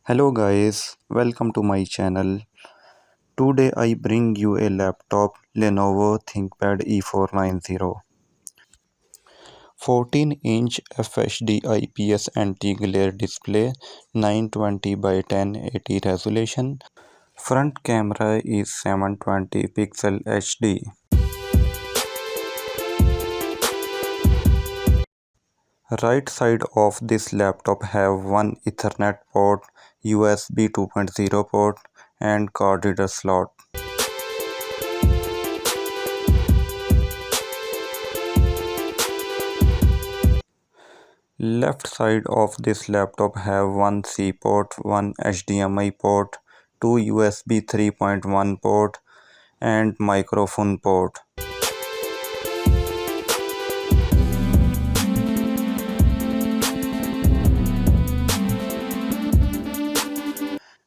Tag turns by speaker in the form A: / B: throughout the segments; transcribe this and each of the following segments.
A: Hello guys, welcome to my channel. Today I bring you a laptop Lenovo Thinkpad E490. 14-inch FHD IPS anti-glare display, 920 by 1080 resolution. Front camera is 720 pixel HD. Right side of this laptop have one Ethernet port, USB 2.0 port and card reader slot. Left side of this laptop have one C port, one HDMI port, two USB 3.1 port and microphone port.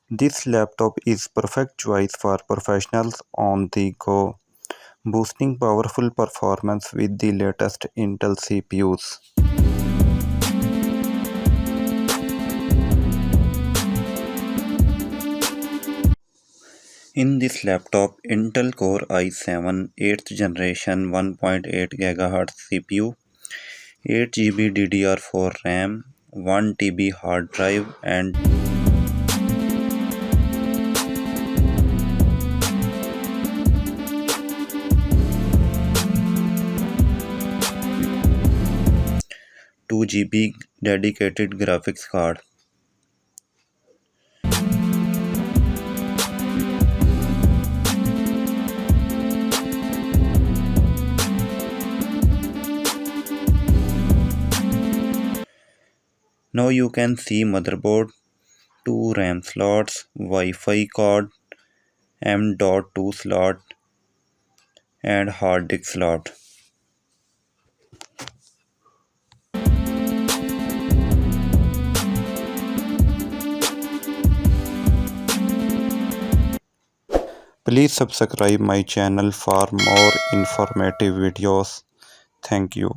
A: This laptop is perfect choice for professionals on the go, boosting powerful performance with the latest Intel CPUs. In this laptop, Intel Core i7 8th generation 1.8 GHz CPU, 8 GB DDR4 RAM, 1 TB hard drive and 2 GB dedicated graphics card. Now you can see motherboard, 2 RAM slots, Wi-Fi cord, M.2 slot and hard disk slot. Please subscribe my channel for more informative videos. Thank you.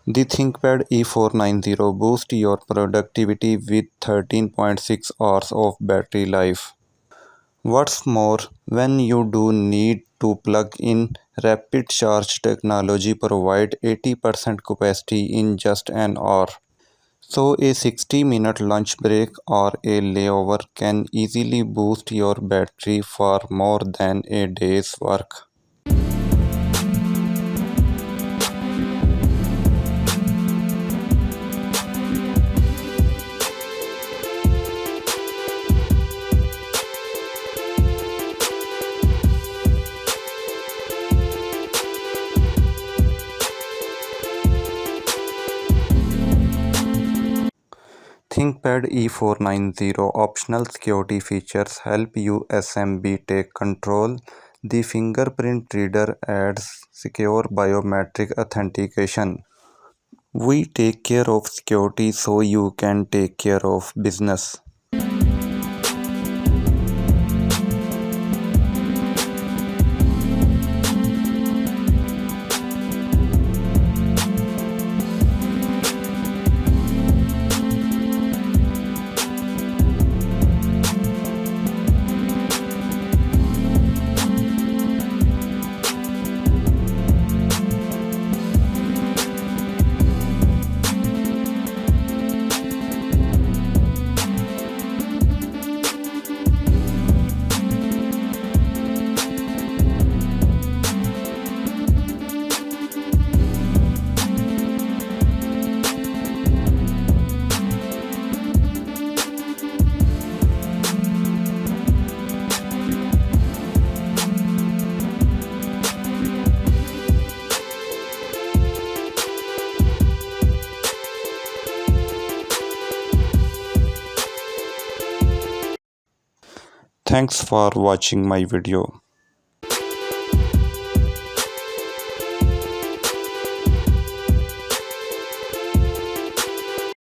A: The ThinkPad E490 boosts your productivity with 13.6 hours of battery life. What's more, when you do need to plug in, rapid charge technology provides 80% capacity in just an hour. So a 60-minute lunch break or a layover can easily boost your battery for more than a day's work. ThinkPad E490 optional security features help you SMB take control. The fingerprint reader adds secure biometric authentication. We take care of security so you can take care of business. Thanks for watching my video.